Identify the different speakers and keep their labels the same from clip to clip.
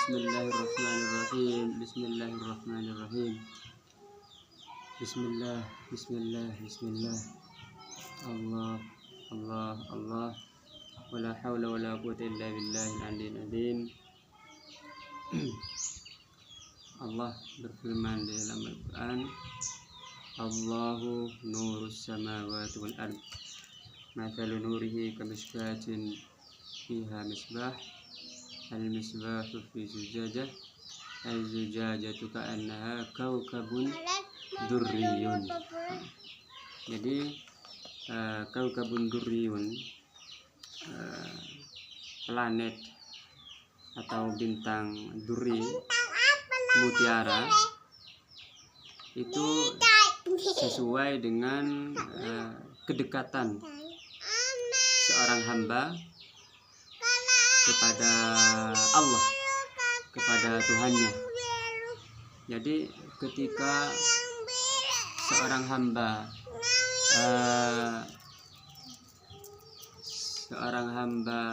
Speaker 1: Bismillahirrahmanirrahim. Bismillahirrahmanirrahim. Bismillah, bismillah, bismillah. Allah, Allah, Allah. Wala haula wala quwwata illa billahil aliyyil azim. Allah berfirman di dalam Al-Quran, Allahu nurus samawati wal ard. Mathalu nurihi kamishkatin fiha misbah. Al-misbahu fi zujajah. Az-zujajatu ka'annaha kaukabun durriyun. Jadi kaukabun durriyun, planet atau bintang duri, mutiara, itu sesuai dengan kedekatan seorang hamba kepada Allah, kepada Tuhannya. Jadi ketika seorang hamba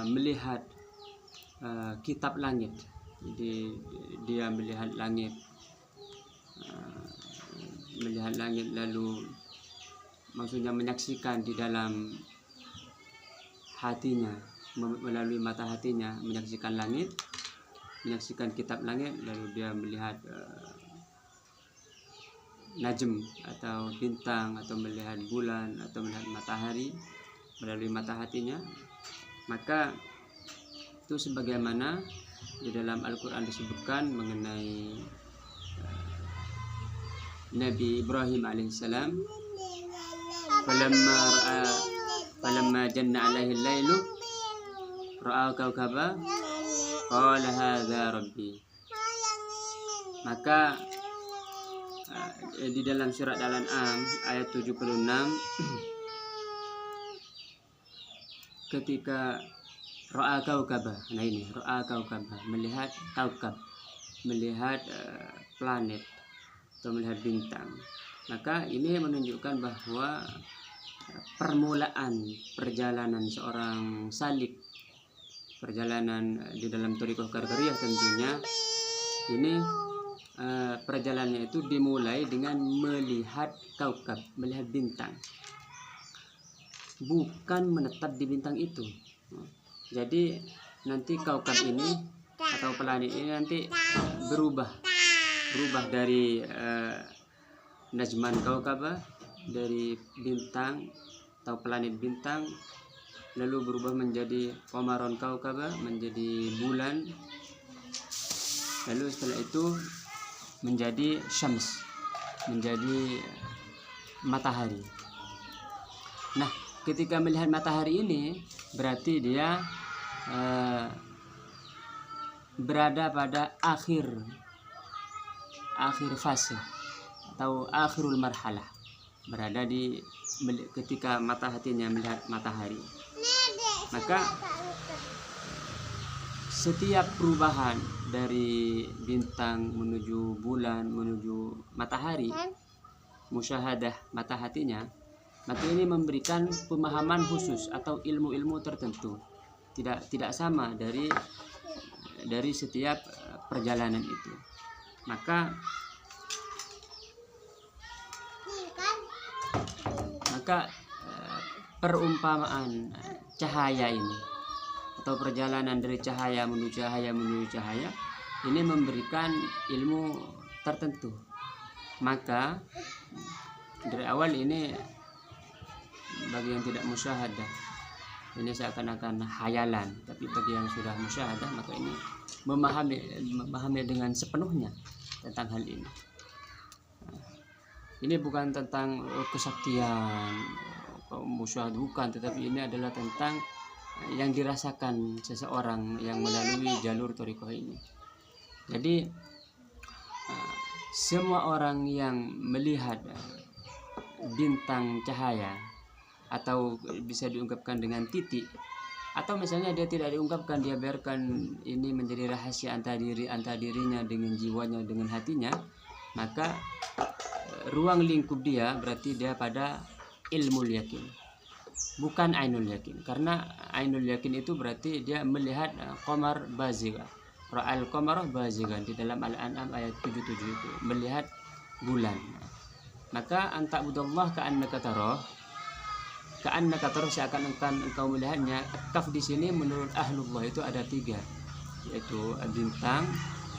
Speaker 1: melihat kitab langit, jadi dia melihat langit, lalu maksudnya menyaksikan di dalam hatinya, melalui mata hatinya, menyaksikan langit, menyaksikan kitab langit, lalu dia melihat najm atau bintang, atau melihat bulan, atau melihat matahari melalui mata hatinya. Maka itu sebagaimana di dalam Al-Quran disebutkan mengenai Nabi Ibrahim alaihissalam, falamma janna alaihi al-lailu ra'a kaukaba qala hadza rabbi. Maka di dalam surat Al-An'am ayat 76, ketika ra'a kaukaba, nah ini ra'a kaukaba, melihat kaukab, melihat planet atau melihat bintang, maka ini menunjukkan bahwa permulaan perjalanan seorang salik, perjalanan di dalam thariqah Qarqariyah tentunya ini perjalanannya itu dimulai dengan melihat kaukab, melihat bintang, bukan menetap di bintang itu. Jadi nanti kaukab ini atau planet ini nanti berubah dari najman kaukabah, dari bintang atau planet bintang, lalu berubah menjadi qamaron kaukabah, menjadi bulan, lalu setelah itu menjadi syams, menjadi matahari. Nah, ketika melihat matahari ini berarti dia berada pada akhir fase atau akhirul marhalah, berada di ketika mata hatinya melihat matahari. Maka setiap perubahan dari bintang menuju bulan menuju matahari, musyahadah mata hatinya, maka ini memberikan pemahaman khusus atau ilmu-ilmu tertentu, tidak sama dari setiap perjalanan itu. Maka perumpamaan cahaya ini atau perjalanan dari cahaya menuju cahaya ini memberikan ilmu tertentu. Maka dari awal ini bagi yang tidak musyahadah ini seakan-akan hayalan, tapi bagi yang sudah musyahadah maka ini memahami dengan sepenuhnya tentang hal ini. Ini bukan tentang kesaktian musyahadah, bukan, tetapi ini adalah tentang yang dirasakan seseorang yang melalui jalur thariqah ini. Jadi semua orang yang melihat bintang cahaya, atau bisa diungkapkan dengan titik, atau misalnya dia tidak diungkapkan, dia biarkan ini menjadi rahasia antara dirinya dengan jiwanya, dengan hatinya, maka ruang lingkup dia berarti dia pada ilmu yakin, bukan ainul yakin. Karena ainul yakin itu berarti dia melihat qamar bazigha ra'al qamara bazighan, di dalam Al-An'am ayat 77 itu melihat bulan. Maka anta'budallah ka'annaka tarah, seakan-akan engkau melihatnya. Kaf di sini menurut ahlullah itu ada 3, yaitu bintang,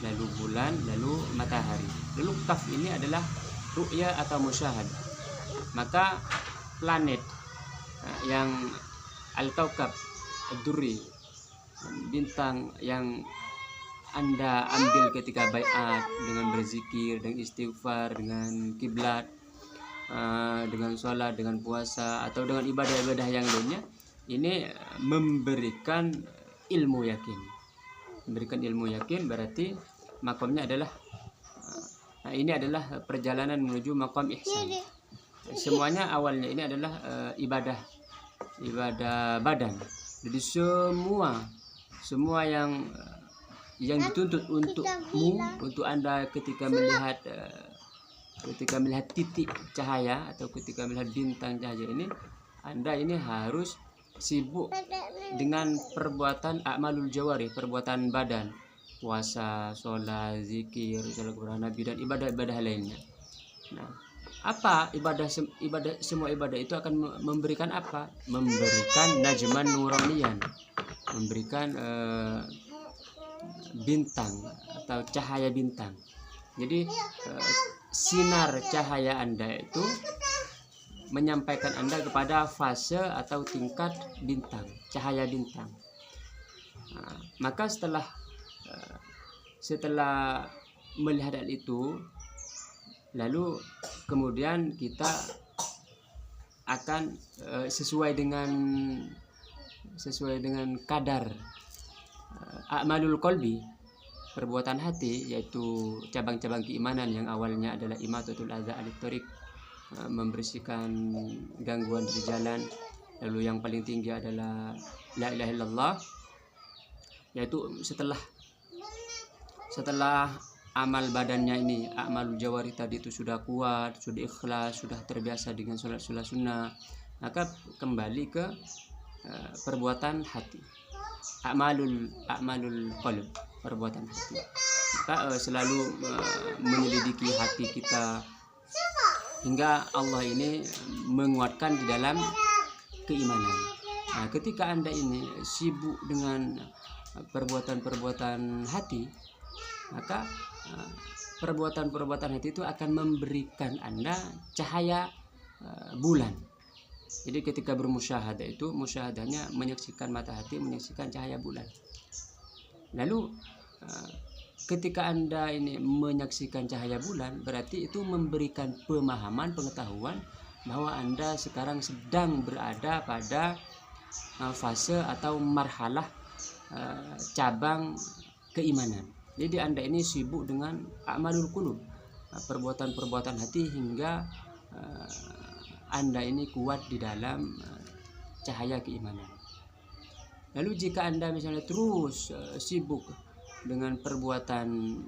Speaker 1: lalu bulan, lalu matahari. Lalu kaf ini adalah ru'ya atau musyahad. Maka planet yang al-kaukab ad-durri, bintang yang Anda ambil ketika baiat dengan berzikir, dengan istighfar, dengan kiblat, dengan sholat, dengan puasa, atau dengan ibadah-ibadah yang lainnya, ini memberikan ilmu yakin. Memberikan ilmu yakin berarti makamnya adalah ini adalah perjalanan menuju makam ihsan. Semuanya awalnya ini adalah ibadah badan. Jadi semua yang dituntut untukmu, untuk Anda ketika melihat titik cahaya atau ketika melihat bintang cahaya ini, Anda ini harus sibuk dengan perbuatan a'malul jawarih, perbuatan badan, puasa, sholat, zikir, salat kepada Nabi, dan ibadah-ibadah lainnya. Nah, apa semua ibadah itu akan memberikan apa? Memberikan najman nuraniyan, memberikan bintang atau cahaya bintang. Jadi sinar cahaya Anda itu menyampaikan Anda kepada fase atau tingkat bintang, cahaya bintang. Nah, maka setelah melihat hal itu, lalu kemudian kita akan sesuai dengan kadar a'malul qalbi, perbuatan hati, yaitu cabang-cabang keimanan yang awalnya adalah imatatul adza anit thoriq, membersihkan gangguan di jalan. Lalu yang paling tinggi adalah la ilaha illallah, yaitu setelah amal badannya ini, a'malul jawari tadi itu sudah kuat, sudah ikhlas, sudah terbiasa dengan sholat sunnah, maka kembali ke perbuatan hati, a'malul qalb, perbuatan hati. Maka selalu menyelidiki hati kita hingga Allah ini menguatkan di dalam keimanan. Nah, ketika Anda ini sibuk dengan perbuatan hati, maka perbuatan hati itu akan memberikan Anda cahaya bulan. Jadi ketika bermusyahadah itu, musyahadahnya menyaksikan mata hati, menyaksikan cahaya bulan. Lalu ketika Anda ini menyaksikan cahaya bulan, berarti itu memberikan pemahaman, pengetahuan bahwa Anda sekarang sedang berada pada fase atau marhalah cabang keimanan. Jadi Anda ini sibuk dengan a'malul qulub, perbuatan hati, hingga Anda ini kuat di dalam cahaya keimanan. Lalu jika Anda misalnya terus sibuk dengan perbuatan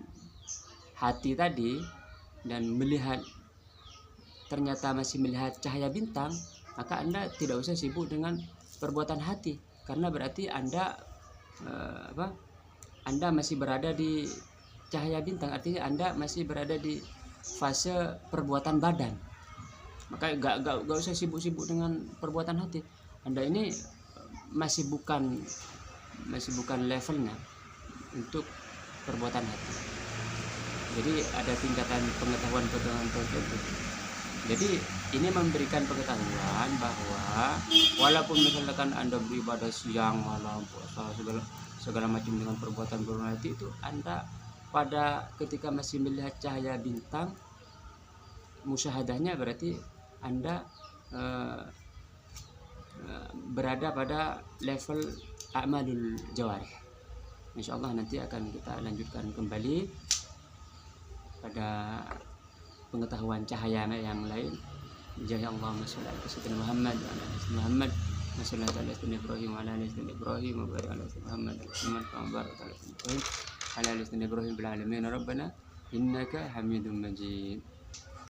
Speaker 1: hati tadi dan ternyata masih melihat cahaya bintang, maka Anda tidak usah sibuk dengan perbuatan hati, karena berarti Anda masih berada di cahaya bintang, artinya Anda masih berada di fase perbuatan badan. Maka gak usah sibuk-sibuk dengan perbuatan hati. Anda ini masih bukan levelnya untuk perbuatan hati. Jadi ada tingkatan pengetahuan tertentu. Jadi ini memberikan pengetahuan bahwa walaupun misalkan Anda beribadah siang, malam, puasa, segala macam dengan perbuatan hati itu, Anda pada ketika masih melihat cahaya bintang, musyahadahnya berarti Anda berada pada level a'malul jawarih. Insyaallah nanti akan kita lanjutkan kembali pada pengetahuan cahaya yang lain. Jalla Allahumma shalli ala sayyidina Muhammad wa ala ali Muhammad, wa sallallahu ala sayyidina Ibrahim wa ala ali sayyidina Ibrahim, wa barik ala sayyidina Muhammad wa barik ala sayyidina Ibrahim wa ala ali sayyidina Ibrahim bil alamin rabbana innaka Hamidum Majid.